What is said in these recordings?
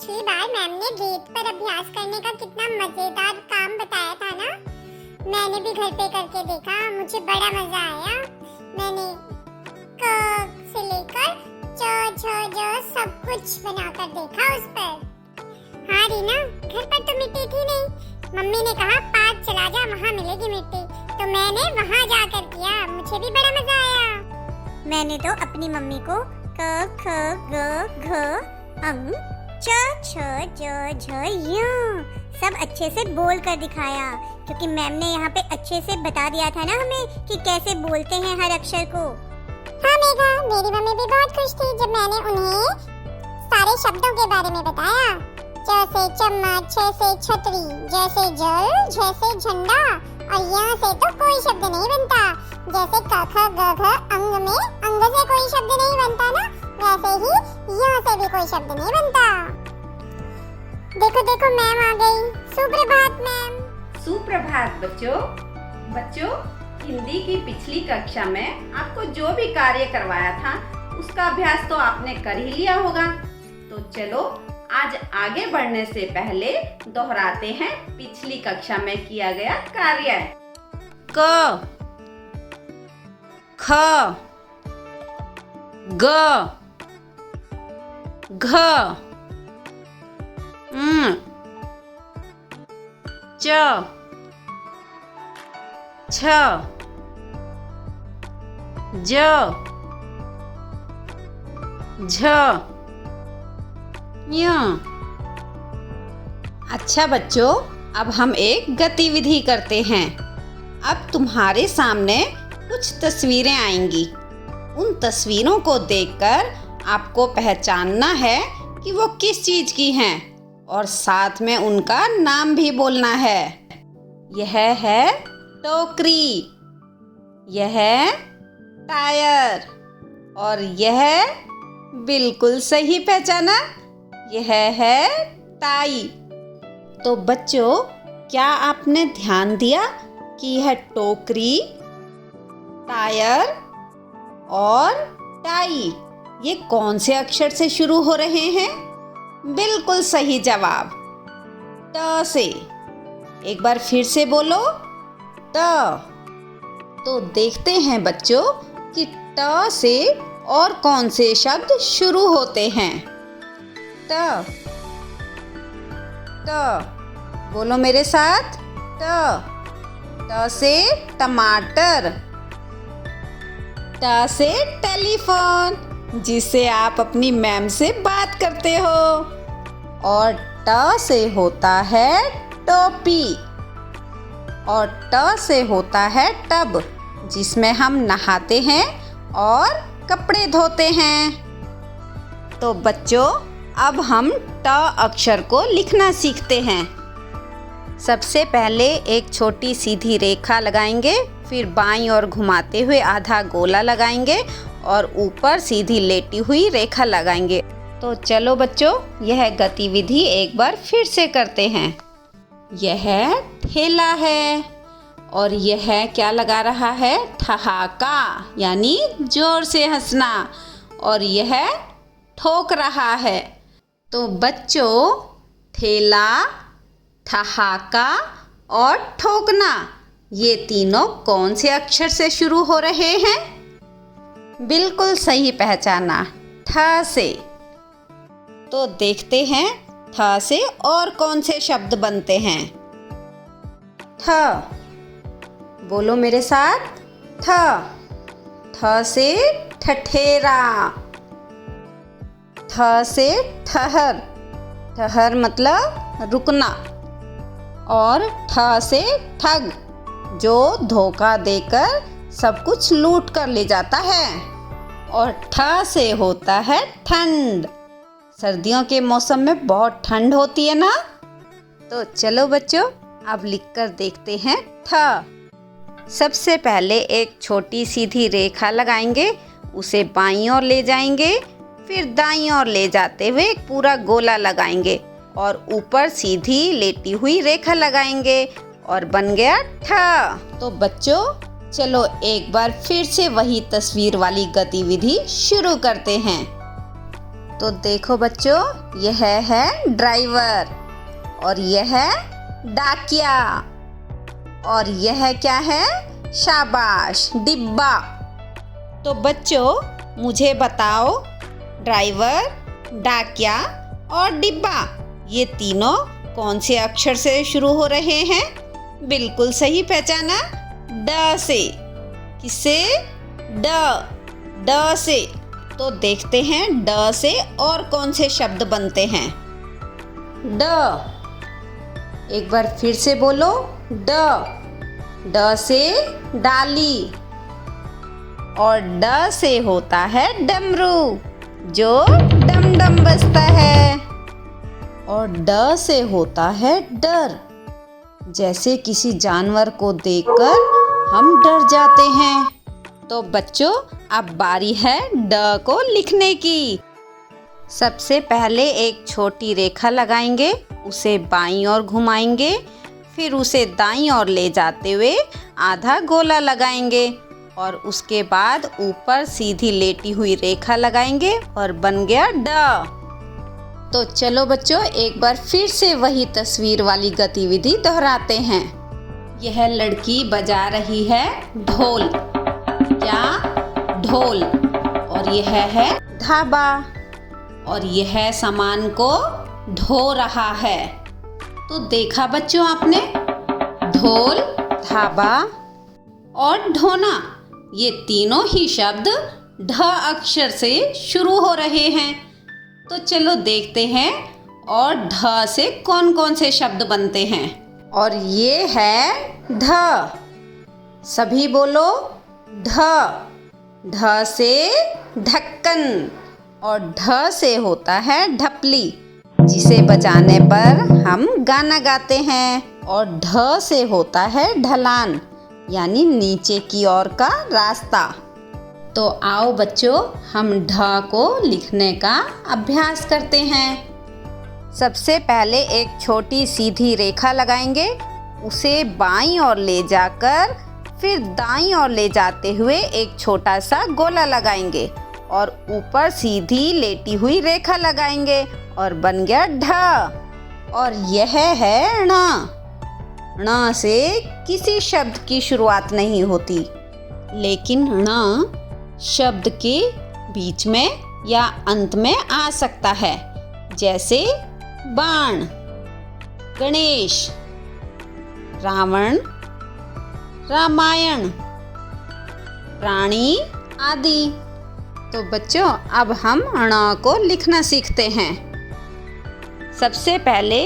पिछली बार मैम ने रेत पर अभ्यास करने का कितना मजेदार काम बताया था ना। मैंने भी घर पे करके देखा, मुझे बड़ा मजा आया। मैंने क से लेकर च छ ज सब कुछ बनाकर देखा उस पर। हाँ रीना, घर पर तो मिट्टी थी नहीं। मम्मी ने कहा पार्क चला जा, वहाँ मिलेगी मिट्टी, तो मैंने वहाँ जाकर किया। मुझे भी बड़ा मजा आया। मैंने तो अपनी मम्मी को क ख ग घ अंग च छ ज झ य सब अच्छे से बोल कर दिखाया, क्योंकि मैम ने यहाँ पे अच्छे से बता दिया था ना हमें कि कैसे बोलते हैं हर अक्षर को। हाँ मेघा, मेरी मम्मी भी बहुत खुश थी जब मैंने उन्हें सारे शब्दों के बारे में बताया। च से चम्मच, छ से छतरी, ज से जल, झ से झंडा, और य से तो कोई शब्द नहीं बनता। जैसे क ख ग घ अंग में अंग से कोई शब्द नहीं बनता ना, वैसे ही य से भी कोई शब्द नहीं बनता। देखो देखो मैम आ गई। सुप्रभात मैम। सुप्रभात बच्चों। बच्चों, हिंदी की पिछली कक्षा में आपको जो भी कार्य करवाया था उसका अभ्यास तो आपने कर ही लिया होगा। तो चलो आज आगे बढ़ने से पहले दोहराते हैं पिछली कक्षा में किया गया कार्य। क, ख, ग, घ, च, छ, ज, झ, य। अच्छा बच्चों, अब हम एक गतिविधि करते हैं। अब तुम्हारे सामने कुछ तस्वीरें आएंगी। उन तस्वीरों को देखकर आपको पहचानना है कि वो किस चीज की हैं, और साथ में उनका नाम भी बोलना है। यह है टोकरी, यह टायर, और यह बिल्कुल सही पहचाना, यह है टाई। तो बच्चों, क्या आपने ध्यान दिया कि यह टोकरी, टायर और टाई ये कौन से अक्षर से शुरू हो रहे हैं? बिल्कुल सही जवाब, ट से। एक बार फिर से बोलो, ट। तो देखते हैं बच्चों कि ट से और कौन से शब्द शुरू होते हैं। ट, ट, बोलो मेरे साथ, ट। ट से टमाटर, ट से टेलीफोन, जिससे आप अपनी मैम से बात करते हो, और ट से होता है टोपी, और ट से होता है टब, जिसमें हम नहाते हैं और कपड़े धोते हैं। तो बच्चों, अब हम ट अक्षर को लिखना सीखते हैं। सबसे पहले एक छोटी सीधी रेखा लगाएंगे, फिर बाईं ओर घुमाते हुए आधा गोला लगाएंगे और ऊपर सीधी लेटी हुई रेखा लगाएंगे। तो चलो बच्चों, यह गतिविधि एक बार फिर से करते हैं। यह ठेला है, और यह क्या लगा रहा है? ठहाका, यानी जोर से हंसना, और यह ठोक रहा है। तो बच्चों, ठेला, ठहाका और ठोकना, ये तीनों कौन से अक्षर से शुरू हो रहे हैं? बिल्कुल सही पहचाना, ठ से। तो देखते हैं ठ से और कौन से शब्द बनते हैं। ठ, बोलो मेरे साथ, ठ। ठ से ठठेरा, ठ से ठहर, ठहर मतलब रुकना, और ठ से ठग, जो धोखा देकर सब कुछ लूट कर ले जाता है, और ठ से होता है ठंड। सर्दियों के मौसम में बहुत ठंड होती है ना। तो चलो बच्चों, अब लिखकर देखते हैं ठ। सबसे पहले एक छोटी सीधी रेखा लगाएंगे, उसे बाईं ओर ले जाएंगे, फिर दाईं ओर ले जाते हुए एक पूरा गोला लगाएंगे और ऊपर सीधी लेटी हुई रेखा लगाएंगे, और बन गया ठ। तो बच्चों, चलो एक बार फिर से वही तस्वीर वाली गतिविधि शुरू करते हैं। तो देखो बच्चों, यह है ड्राइवर और यह है डाकिया और यह क्या है? शाबाश, डिब्बा। तो बच्चों मुझे बताओ, ड्राइवर, डाकिया और डिब्बा ये तीनों कौन से अक्षर से शुरू हो रहे हैं? बिल्कुल सही पहचाना, ड से। किससे? ड से। तो देखते हैं ड से और कौन से शब्द बनते हैं। ड, एक बार फिर से बोलो, ड से डाली और ड से होता है डमरू, जो डम डम बजता है। और ड से होता है डर, जैसे किसी जानवर को देखकर हम डर जाते हैं। तो बच्चों अब बारी है ड को लिखने की। सबसे पहले एक छोटी रेखा लगाएंगे, उसे बाईं ओर घुमाएंगे, फिर उसे दाईं ओर ले जाते हुए आधा गोला लगाएंगे और उसके बाद ऊपर सीधी लेटी हुई रेखा लगाएंगे और बन गया ड। तो चलो बच्चों एक बार फिर से वही तस्वीर वाली गतिविधि दोहराते हैं। यह लड़की बजा रही है ढोल। क्या? ढोल। और यह है ढाबा और यह सामान को ढो रहा है। तो देखा बच्चों आपने, ढोल, ढाबा और ढोना ये तीनों ही शब्द ढ अक्षर से शुरू हो रहे हैं। तो चलो देखते हैं और ढ से कौन कौन से शब्द बनते हैं। और ये है ढ। सभी बोलो ढ। ढ से ढक्कन और ढ से होता है ढपली, जिसे बजाने पर हम गाना गाते हैं। और ढ से होता है ढलान, यानी नीचे की ओर का रास्ता। तो आओ बच्चों हम ढ को लिखने का अभ्यास करते हैं। सबसे पहले एक छोटी सीधी रेखा लगाएंगे, उसे बाईं ओर ले जाकर फिर दाईं ओर ले जाते हुए एक छोटा सा गोला लगाएंगे और ऊपर सीधी लेटी हुई रेखा लगाएंगे और बन गया ढ। और यह है ण। ण से किसी शब्द की शुरुआत नहीं होती, लेकिन ण शब्द के बीच में या अंत में आ सकता है, जैसे बाण, गणेश, रावण, रामायण, प्राणी आदि। तो बच्चों अब हम ण को लिखना सीखते हैं। सबसे पहले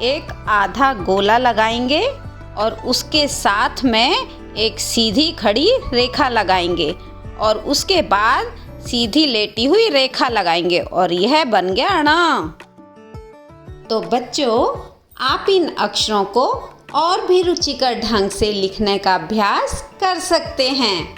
एक आधा गोला लगाएंगे और उसके साथ में एक सीधी खड़ी रेखा लगाएंगे और उसके बाद सीधी लेटी हुई रेखा लगाएंगे और यह बन गया ण। तो बच्चों आप इन अक्षरों को और भी रुचिकर ढंग से लिखने का अभ्यास कर सकते हैं।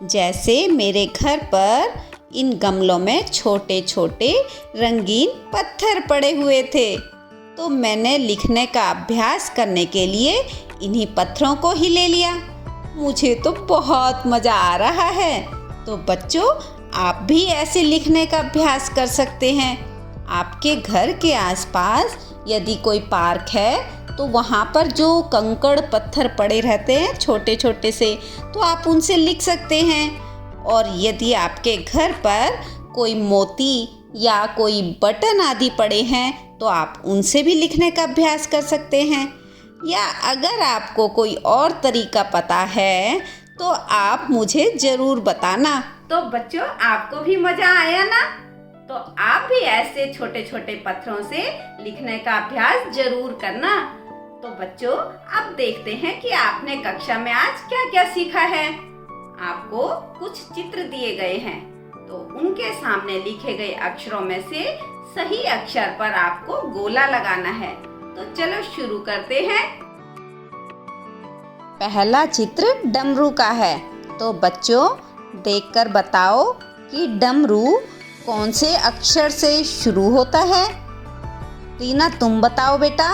जैसे मेरे घर पर इन गमलों में छोटे छोटे रंगीन पत्थर पड़े हुए थे, तो मैंने लिखने का अभ्यास करने के लिए इन्हीं पत्थरों को ही ले लिया। मुझे तो बहुत मज़ा आ रहा है। तो बच्चों आप भी ऐसे लिखने का अभ्यास कर सकते हैं। आपके घर के आसपास यदि कोई पार्क है तो वहाँ पर जो कंकड़ पत्थर पड़े रहते हैं छोटे छोटे से, तो आप उनसे लिख सकते हैं। और यदि आपके घर पर कोई मोती या कोई बटन आदि पड़े हैं तो आप उनसे भी लिखने का अभ्यास कर सकते हैं। या अगर आपको कोई और तरीका पता है तो आप मुझे ज़रूर बताना। तो बच्चों आपको भी मज़ा आया ना? तो आप भी ऐसे छोटे छोटे पत्थरों से लिखने का अभ्यास जरूर करना। तो बच्चों अब देखते हैं कि आपने कक्षा में आज क्या क्या सीखा है। आपको कुछ चित्र दिए गए हैं, तो उनके सामने लिखे गए अक्षरों में से सही अक्षर पर आपको गोला लगाना है। तो चलो शुरू करते हैं। पहला चित्र डमरू का है। तो बच्चों देखकर बताओ कि डमरू कौन से अक्षर से शुरू होता है। रीना तुम बताओ बेटा।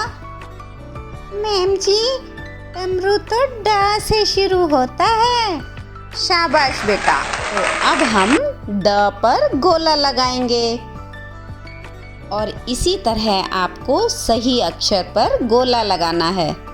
मैम जी डमरू तो ड से शुरू होता है। शाबाश बेटा। तो अब हम ड पर गोला लगाएंगे और इसी तरह आपको सही अक्षर पर गोला लगाना है।